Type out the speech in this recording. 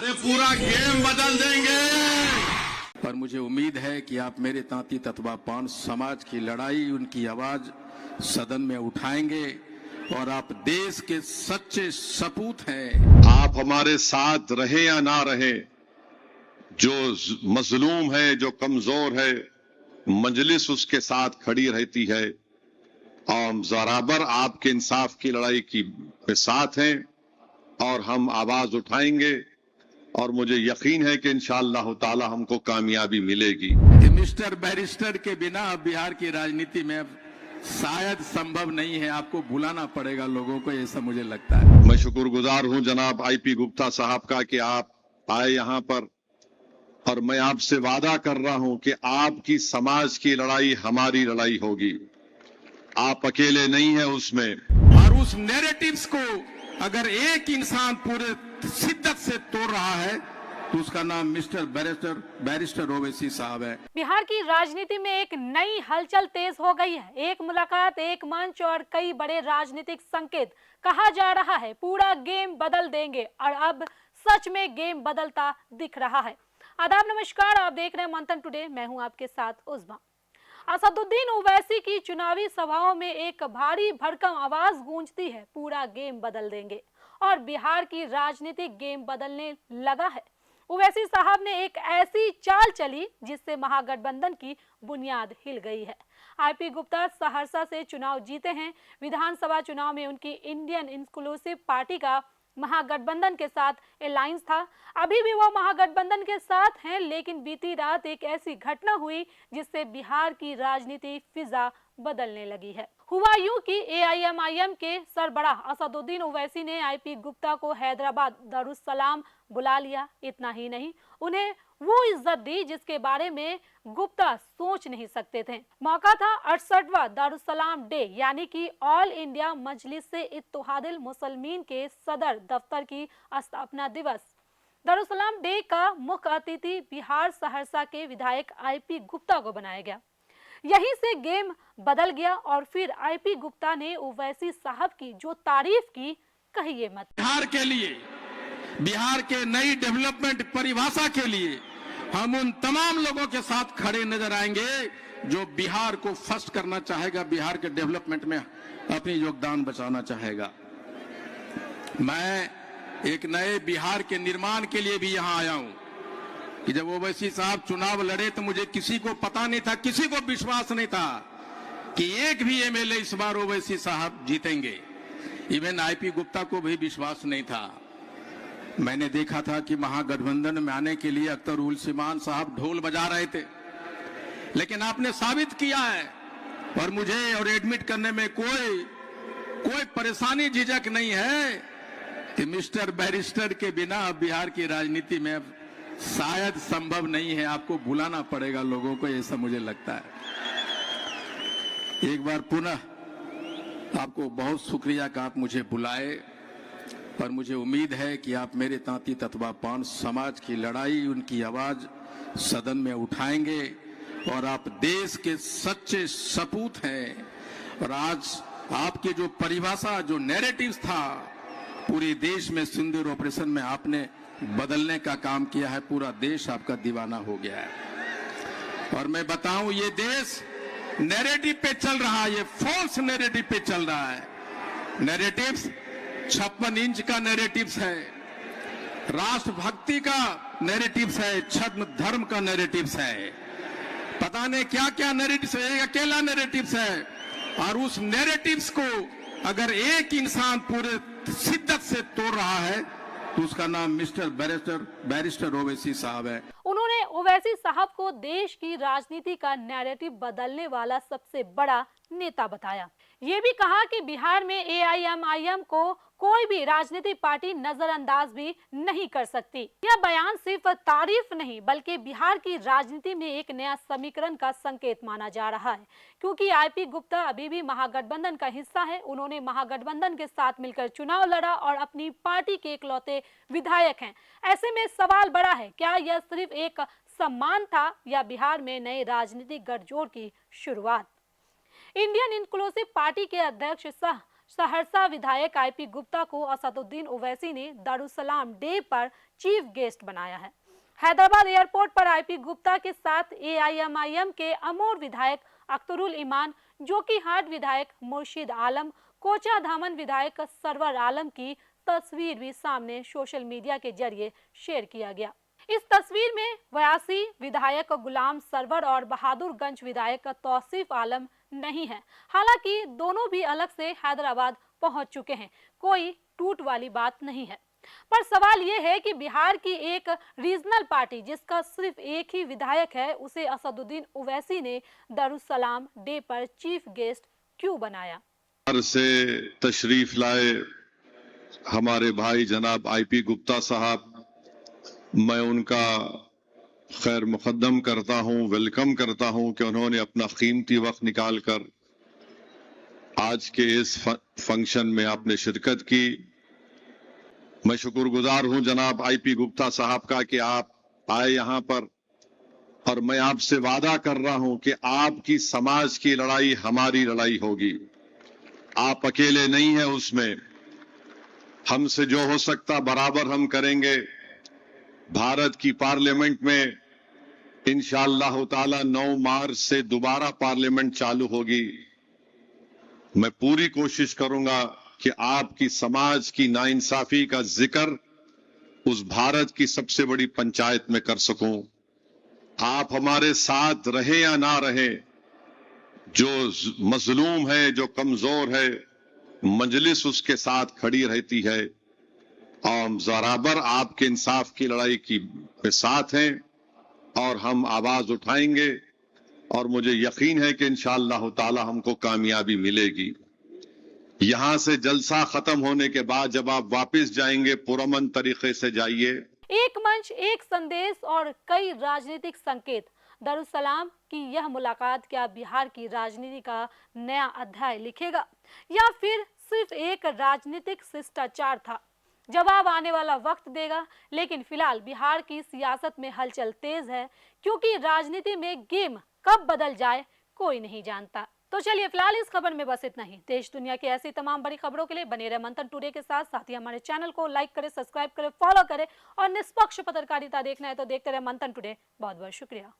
अरे पूरा गेम बदल देंगे। पर मुझे उम्मीद है कि आप मेरे तांती तत्वा पान समाज की लड़ाई, उनकी आवाज सदन में उठाएंगे और आप देश के सच्चे सपूत हैं। आप हमारे साथ रहे या ना रहे, जो मजलूम है, जो कमजोर है, मजलिस उसके साथ खड़ी रहती है और बराबर आपके इंसाफ की लड़ाई के साथ हैं और हम आवाज उठाएंगे और मुझे यकीन है कि इंशाअल्लाह ताला हमको कामयाबी मिलेगी। मिस्टर बैरिस्टर के बिना बिहार की राजनीति में शायद संभव नहीं है। आपको बुलाना पड़ेगा लोगों को, ऐसा मुझे लगता है। मैं शुक्रगुजार हूं जनाब आईपी गुप्ता साहब का कि आप आए यहां पर, और मैं आपसे वादा कर रहा हूं कि आपकी समाज की लड़ाई हमारी लड़ाई होगी। आप अकेले नहीं है उसमें। और उस नैरेटिव्स को अगर एक इंसान पूरे शिद्दत से तोड़ रहा है तो उसका नाम मिस्टर बैरिस्टर ओवैसी साहब है। बिहार की राजनीति में एक नई हलचल तेज हो गई है। एक मुलाकात, एक मंच और कई बड़े राजनीतिक संकेत। कहा जा रहा है पूरा गेम बदल देंगे और अब सच में गेम बदलता दिख रहा है। आदाब, नमस्कार, आप देख रहे हैं मंथन टुडे। मैं हूं आपके साथ उस्मा। असदुद्दीन ओवैसी की चुनावी सभाओं में एक भारी भरकम आवाज गूंजती है, पूरा गेम बदल देंगे, और बिहार की राजनीतिक गेम बदलने लगा है। ओवैसी साहब ने एक ऐसी चाल चली जिससे महागठबंधन की बुनियाद हिल गई है। आईपी गुप्ता सहरसा से चुनाव जीते हैं। विधानसभा चुनाव में उनकी इंडियन इंक्लूसिव पार्टी का महागठबंधन के साथ अलायंस था। अभी भी वो महागठबंधन के साथ हैं, लेकिन बीती रात एक ऐसी घटना हुई जिससे बिहार की राजनीति फिजा बदलने लगी है। हुआ यूं कि एआईएमआईएम के सरबराह असदुद्दीन ओवैसी ने आईपी गुप्ता को हैदराबाद दारुस्सलाम बुला लिया। इतना ही नहीं, उन्हें वो इज्जत दी जिसके बारे में गुप्ता सोच नहीं सकते थे। मौका था 68वां दारुस्सलाम डे, यानी कि ऑल इंडिया मजलिस से इत्तेहादुल मुसलमीन के सदर दफ्तर की स्थापना दिवस। दारुस्सलाम डे का मुख्य अतिथि बिहार सहरसा के विधायक आईपी गुप्ता को बनाया गया। यहीं से गेम बदल गया और फिर आईपी गुप्ता ने ओवैसी साहब की जो तारीफ की, कहिए मत। बिहार के लिए, बिहार के नई डेवलपमेंट परिभाषा के लिए हम उन तमाम लोगों के साथ खड़े नजर आएंगे जो बिहार को फर्स्ट करना चाहेगा, बिहार के डेवलपमेंट में अपनी योगदान बचाना चाहेगा। मैं एक नए बिहार के निर्माण के लिए भी यहां आया हूं कि जब ओवैसी साहब चुनाव लड़े तो मुझे किसी को पता नहीं था, किसी को विश्वास नहीं था कि एक भी एमएलए इस बार ओवैसी साहब जीतेंगे। इवन आईपी गुप्ता को भी विश्वास नहीं था। मैंने देखा था कि महागठबंधन में आने के लिए अख्तर उल सीमान साहब ढोल बजा रहे थे, लेकिन आपने साबित किया है और मुझे और एडमिट करने में कोई परेशानी, झिझक नहीं है कि मिस्टर बैरिस्टर के बिना बिहार की राजनीति में शायद संभव नहीं है। आपको बुलाना पड़ेगा लोगों को, ऐसा मुझे लगता है। एक बार पुनः आपको बहुत शुक्रिया कि आप मुझे बुलाए, पर मुझे उम्मीद है कि आप मेरे तांती तत्वा पान समाज की लड़ाई, उनकी आवाज सदन में उठाएंगे और आप देश के सच्चे सपूत हैं। और आज आपकी जो परिभाषा, जो नैरेटिव्स था, पूरे देश में सिंदूर ऑपरेशन में आपने बदलने का काम किया है। पूरा देश आपका दीवाना हो गया है। और मैं बताऊं, ये देश नैरेटिव पे चल रहा है, ये फॉल्स नैरेटिव पे चल रहा है। नैरेटिव्स 56 इंच का नैरेटिव्स है, राष्ट्रभक्ति का नैरेटिव्स है, छद्म धर्म का नैरेटिव्स है, पता नहीं क्या क्या नैरेटिव्स है, एक अकेला नैरेटिव्स है। और उस नैरेटिव्स को अगर एक इंसान पूरे शिद्दत से तोड़ रहा है तो उसका नाम मिस्टर बैरिस्टर ओवैसी साहब है। उन्होंने ओवैसी साहब को देश की राजनीति का नैरेटिव बदलने वाला सबसे बड़ा नेता बताया। ये भी कहा कि बिहार में एआईएमआईएम को कोई भी राजनीतिक पार्टी नजरअंदाज भी नहीं कर सकती। यह बयान सिर्फ तारीफ नहीं बल्कि बिहार की राजनीति में एक नया समीकरण का संकेत माना जा रहा है, क्योंकि आईपी गुप्ता अभी भी महागठबंधन का हिस्सा है। उन्होंने महागठबंधन के साथ मिलकर चुनाव लड़ा और अपनी पार्टी के इकलौते विधायक हैं। ऐसे में सवाल बड़ा है, क्या यह सिर्फ एक सम्मान था या बिहार में नए राजनीतिक गठजोड़ की शुरुआत? इंडियन इंक्लूसिव पार्टी के अध्यक्ष सह सहरसा विधायक आईपी गुप्ता को असदुद्दीन ओवैसी ने दारुसलाम डे पर चीफ गेस्ट बनाया है। हैदराबाद एयरपोर्ट पर आईपी गुप्ता के साथ एआईएमआईएम के अमोर विधायक अख्तरुल ईमान, जोकीहाट विधायक मुर्शिद आलम, कोचा धामन विधायक सरवर आलम की तस्वीर भी सामने सोशल मीडिया के जरिए शेयर किया गया। इस तस्वीर में 82 विधायक गुलाम सरवर और बहादुरगंज विधायक तौसीफ आलम नहीं है। हालांकि दोनों भी अलग से हैदराबाद पहुंच चुके हैं, कोई टूट वाली बात नहीं है। पर सवाल यह है कि बिहार की एक रीजनल पार्टी जिसका सिर्फ एक ही विधायक है, उसे असदुद्दीन ओवैसी ने दारुसलाम डे पर चीफ गेस्ट क्यों बनाया? से तशरीफ लाए हमारे भाई जनाब आईपी गुप्ता साहब, मैं उनका खैर मुकद्दम करता हूं, वेलकम करता हूं कि उन्होंने अपना कीमती वक्त निकालकर आज के इस फंक्शन में आपने शिरकत की। मैं शुक्रगुजार हूं जनाब आईपी गुप्ता साहब का कि आप आए यहां पर, और मैं आपसे वादा कर रहा हूं कि आपकी समाज की लड़ाई हमारी लड़ाई होगी। आप अकेले नहीं हैं उसमें, हमसे जो हो सकता बराबर हम करेंगे। भारत की पार्लियामेंट में इंशाअल्लाह ताला 9 मार्च से दोबारा पार्लियामेंट चालू होगी। मैं पूरी कोशिश करूंगा कि आपकी समाज की नाइंसाफी का जिक्र उस भारत की सबसे बड़ी पंचायत में कर सकूं। आप हमारे साथ रहे या ना रहे, जो मजलूम है, जो कमजोर है, मजलिस उसके साथ खड़ी रहती है। और बराबर आपके इंसाफ की लड़ाई की साथ हैं और हम आवाज उठाएंगे, और मुझे यकीन है कि इंशाअल्लाह ताला हमको कामयाबी मिलेगी। यहां से जलसा खत्म होने के बाद जब आप वापस जाएंगे, पुरअमन तरीके से जाइए। एक मंच, एक संदेश और कई राजनीतिक संकेत। दारुसलाम की यह मुलाकात क्या बिहार की राजनीति का नया अध्याय लिखेगा, या फिर सिर्फ एक राजनीतिक शिष्टाचार था? जवाब आने वाला वक्त देगा। लेकिन फिलहाल बिहार की सियासत में हलचल तेज है, क्योंकि राजनीति में गेम कब बदल जाए कोई नहीं जानता। तो चलिए फिलहाल इस खबर में बस इतना ही। देश दुनिया की ऐसी तमाम बड़ी खबरों के लिए बने रहे मंथन टुडे के साथ। साथ ही हमारे चैनल को लाइक करें, सब्सक्राइब करें, फॉलो करें, और निष्पक्ष पत्रकारिता देखना है तो देखते रहे मंथन टुडे। बहुत बहुत शुक्रिया।